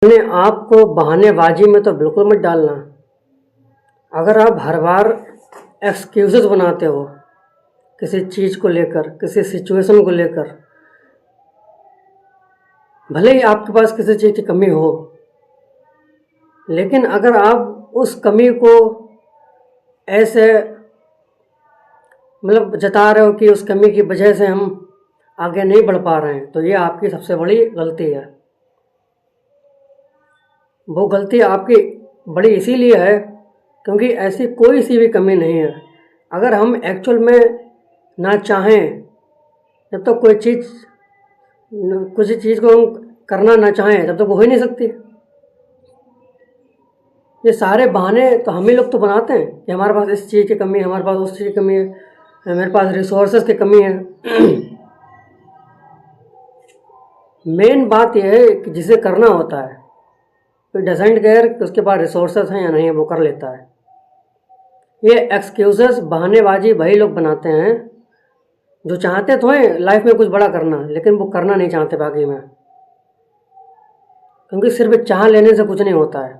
अपने आप को बहानेबाजी में तो बिल्कुल मत डालना। अगर आप हर बार एक्सक्यूज़ेस बनाते हो किसी चीज़ को लेकर, किसी सिचुएशन को लेकर, भले ही आपके पास किसी चीज़ की कमी हो, लेकिन अगर आप उस कमी को ऐसे जता रहे हो कि उस कमी की वजह से हम आगे नहीं बढ़ पा रहे हैं, तो ये आपकी सबसे बड़ी गलती है। वो गलती आपकी बड़ी इसीलिए है क्योंकि ऐसी कोई सी भी कमी नहीं है। अगर हम एक्चुअल में ना चाहें, जब तक कोई चीज़ किसी चीज़ को हम करना ना चाहें तब तक वो हो ही नहीं सकती। ये सारे बहाने तो हम ही लोग तो बनाते हैं कि हमारे पास इस चीज़ की कमी है, हमारे पास उस चीज़ की कमी है, मेरे पास रिसोर्सेज की कमी है। मेन बात यह है कि जिसे करना होता है तो डजेंट केयर कि उसके पास रिसोर्सेज हैं या नहीं है, वो कर लेता है। ये एक्सक्यूज़ेस बहानेबाजी वही लोग बनाते हैं जो चाहते तो हैं लाइफ में कुछ बड़ा करना, लेकिन वो करना नहीं चाहते बाकी में, क्योंकि सिर्फ चाह लेने से कुछ नहीं होता है।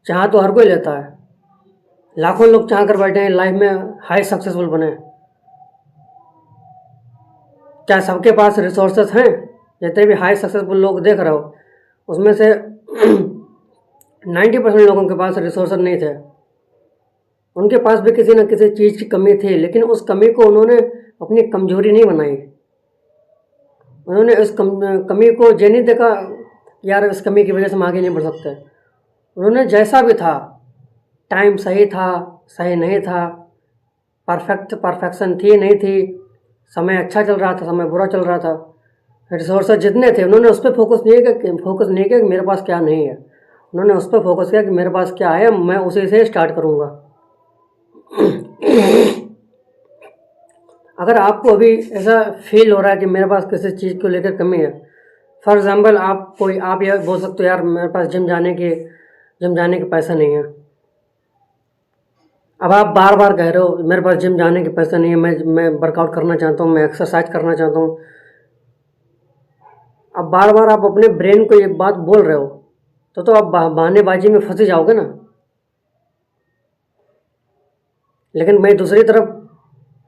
चाह तो हर कोई लेता है, लाखों लोग चाह कर बैठे हैं लाइफ में हाई सक्सेसफुल बने। क्या सबके पास रिसोर्सेस हैं? जितने भी हाई सक्सेसफुल लोग देख रहे हो उसमें से 90% लोगों के पास रिसोर्सेस नहीं थे। उनके पास भी किसी न किसी चीज़ की कमी थी, लेकिन उस कमी को उन्होंने अपनी कमजोरी नहीं बनाई। उन्होंने उस कमी को ये नहीं देखा यार इस कमी की वजह से हम आगे नहीं बढ़ सकते। उन्होंने जैसा भी था, टाइम सही था, सही नहीं था, परफेक्शन थी नहीं थी, समय अच्छा चल रहा था, समय बुरा चल रहा था, रिसोर्सेज जितने थे उन्होंने उस पर फोकस नहीं किया कि मेरे पास क्या नहीं है। उन्होंने उस पर फोकस किया कि मेरे पास क्या है, मैं उसी से स्टार्ट करूँगा। अगर आपको अभी ऐसा फील हो रहा है कि मेरे पास किसी चीज़ को लेकर कमी है, फॉर एग्ज़ाम्पल आप यह बोल सकते हो यार मेरे पास जिम जाने के पैसा नहीं है। अब आप बार बार कह रहे हो मेरे पास जिम जाने के पैसे नहीं है, मैं वर्कआउट करना चाहता हूँ, मैं एक्सरसाइज करना चाहता हूँ। अब बार बार आप अपने ब्रेन को ये बात बोल रहे हो तो आप बहानेबाजी में फंसे जाओगे ना। लेकिन मैं दूसरी तरफ,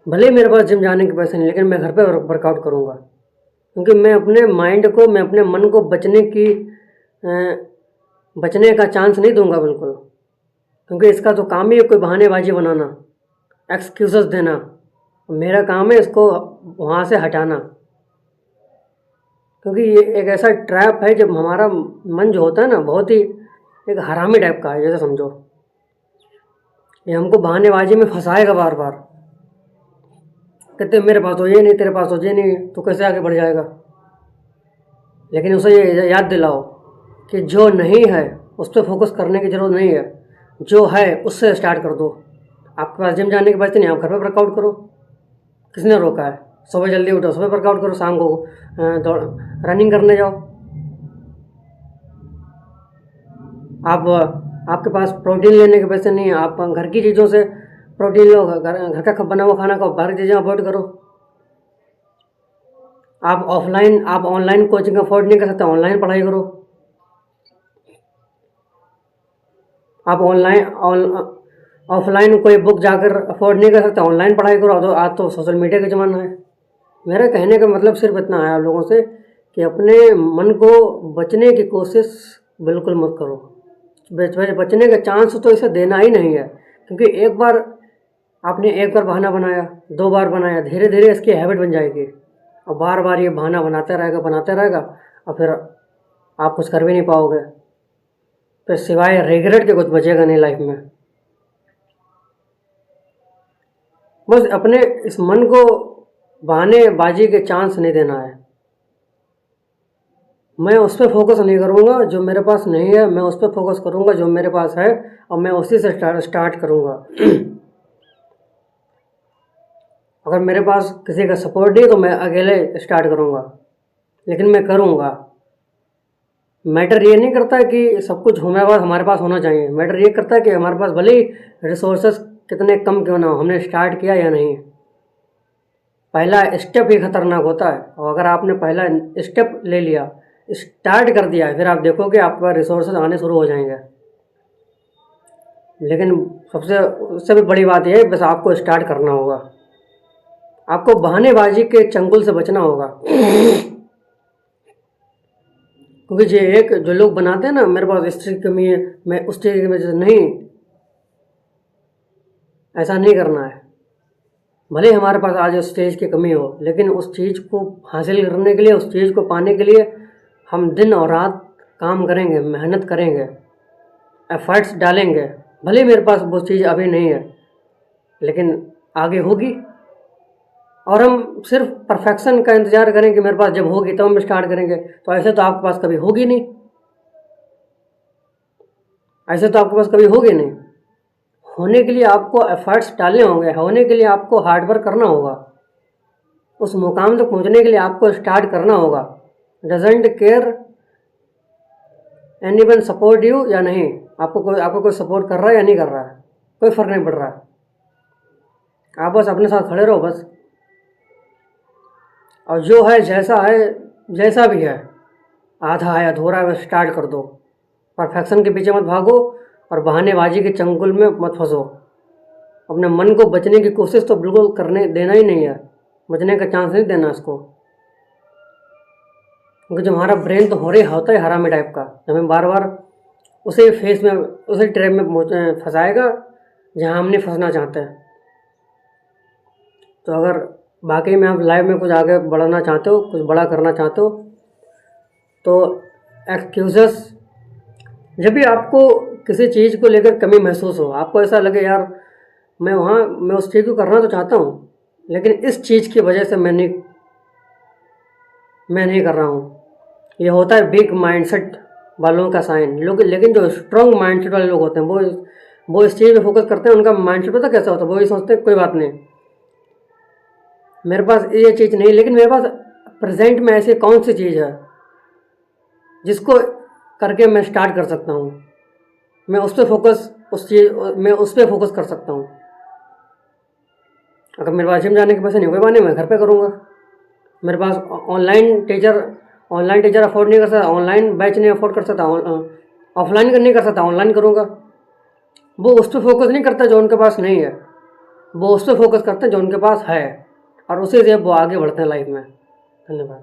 भले ही मेरे पास जिम जाने के पैसे नहीं, लेकिन मैं घर पे वर्कआउट करूँगा, क्योंकि मैं अपने माइंड को, मैं अपने मन को बचने का चांस नहीं दूंगा बिल्कुल। क्योंकि इसका तो काम ही है कोई बहानेबाजी बनाना, एक्सक्यूज़ेस देना। मेरा काम है इसको वहाँ से हटाना, क्योंकि ये एक ऐसा ट्रैप है जब हमारा मन जो होता है ना बहुत ही एक हरामी टाइप का है, जैसे समझो ये हमको बहानेबाजी में फंसाएगा बार बार। कहते मेरे पास तो ये नहीं, तेरे पास तो ये नहीं, तो कैसे आगे बढ़ जाएगा। लेकिन उसे ये याद दिलाओ कि जो नहीं है उस पर फोकस करने की ज़रूरत नहीं है, जो है उससे स्टार्ट कर दो। आपके पास जिम जाने के पैसे नहीं, आप घर पे वर्कआउट करो। किसने रोका है? सुबह जल्दी उठो, सुबह वर्कआउट करो, शाम को रनिंग करने जाओ। आपके पास प्रोटीन लेने के पैसे नहीं है, आप घर की चीज़ों से प्रोटीन लो, घर का बना हुआ खाना खाओ, बाहर की चीज़ें अवॉइड करो। आप ऑनलाइन कोचिंग अफोर्ड नहीं कर सकते, ऑनलाइन पढ़ाई करो। आप ऑफलाइन कोई बुक जाकर अफोर्ड नहीं कर सकते, ऑनलाइन पढ़ाई करो। तो आज तो सोशल मीडिया का ज़माना है। मेरा कहने का मतलब सिर्फ इतना है आप लोगों से कि अपने मन को बचने की कोशिश बिल्कुल मत करो। बचने का चांस तो इसे देना ही नहीं है, क्योंकि एक बार बहाना बनाया, 2 बार बनाया, धीरे धीरे इसकी हैबिट बन जाएगी और बार बार ये बहाना बनाते रहेगा और फिर आप कुछ कर भी नहीं पाओगे। फिर सिवाय रिग्रेट के कुछ बचेगा नहीं लाइफ में। बस अपने इस मन को बहानेबाजी के चांस नहीं देना है। मैं उस पर फोकस नहीं करूँगा जो मेरे पास नहीं है, मैं उस पर फोकस करूँगा जो मेरे पास है और मैं उसी से स्टार्ट करूँगा। अगर मेरे पास किसी का सपोर्ट नहीं तो मैं अकेले स्टार्ट करूँगा, लेकिन मैं करूँगा। मैटर ये नहीं करता है कि सब कुछ हमारे पास होना चाहिए। मैटर ये करता है कि हमारे पास भले ही रिसोर्सेस कितने कम क्यों ना हो, हमने स्टार्ट किया या नहीं। पहला स्टेप ही खतरनाक होता है, और अगर आपने पहला स्टेप ले लिया स्टार्ट कर दिया है, फिर आप देखोगे आपका रिसोर्सेज आने शुरू हो जाएंगे। लेकिन सबसे उससे भी बड़ी बात यह है, बस आपको स्टार्ट करना होगा। आपको बहानेबाजी के चंगुल से बचना होगा। क्योंकि ये एक जो लोग बनाते हैं ना, मेरे पास इस चीज़ की कमी है, मैं उस चीज़ की वजह से नहीं, ऐसा नहीं करना है। भले हमारे पास आज उस चीज़ की कमी हो, लेकिन उस चीज़ को हासिल करने के लिए, उस चीज़ को पाने के लिए हम दिन और रात काम करेंगे, मेहनत करेंगे, एफर्ट्स डालेंगे। भले मेरे पास वो चीज़ अभी नहीं है, लेकिन आगे होगी। और हम सिर्फ परफेक्शन का इंतज़ार करें कि मेरे पास जब होगी तब हम स्टार्ट करेंगे, तो ऐसे तो आपके पास कभी होगी नहीं। ऐसे तो आपके पास कभी होगी नहीं। होने के लिए आपको एफर्ट्स डालने होंगे, होने के लिए आपको हार्डवर्क करना होगा। उस मुकाम तक पहुंचने के लिए आपको स्टार्ट करना होगा। Doesn't care anyone support you या नहीं, आपको कोई सपोर्ट कर रहा है या नहीं कर रहा है, कोई फ़र्क नहीं पड़ रहा है। आप बस अपने साथ खड़े रहो बस। और जो है जैसा है, जैसा भी है, आधा है अधूरा है, बस स्टार्ट कर दो। परफेक्शन के पीछे मत भागो और बहानेबाजी के चंगुल में मत फंसो। अपने मन को बचने की कोशिश तो बिल्कुल करने देना ही नहीं है, बचने का चांस नहीं देना उसको। क्योंकि जो हमारा ब्रेन तो हो रही होता है हरामी टाइप का, हमें बार बार उसी फेस में, उसी ट्रैप में फंसाएगा जहाँ हम नहीं फंसना चाहते हैं। तो अगर बाकी में आप लाइफ में कुछ आगे बढ़ना चाहते हो, कुछ बड़ा करना चाहते हो, तो एक्सक्यूज़ेस, जब भी आपको किसी चीज़ को लेकर कमी महसूस हो, आपको ऐसा लगे यार मैं उस चीज़ को करना तो चाहता हूँ, लेकिन इस चीज़ की वजह से मैं नहीं कर रहा हूँ, ये होता है बिग माइंडसेट वालों का साइन। लोग, लेकिन जो स्ट्रॉन्ग माइंडसेट वाले लोग होते हैं वो इस चीज़ पे फोकस करते हैं। उनका माइंडसेट पता कैसा होता है, वो ये सोचते हैं कोई बात नहीं, मेरे पास ये चीज़ नहीं, लेकिन मेरे पास प्रेजेंट में ऐसी कौन सी चीज़ है जिसको करके मैं स्टार्ट कर सकता हूँ, मैं उस पर फोकस कर सकता हूँ। अगर मेरे पास जिम जाने के पैसे नहीं, कोई बात नहीं, मैं घर पे करूँगा। मेरे पास ऑनलाइन टीचर अफोर्ड नहीं कर सकता, ऑनलाइन बैच नहीं अफोर्ड कर सकता, ऑफलाइन नहीं कर सकता, ऑनलाइन करूँगा। वो उस पर फोकस नहीं करता जो उनके पास नहीं है, वो उस पर फोकस करते हैं जो उनके पास है, और उसी से वो आगे बढ़ते हैं लाइफ में। धन्यवाद।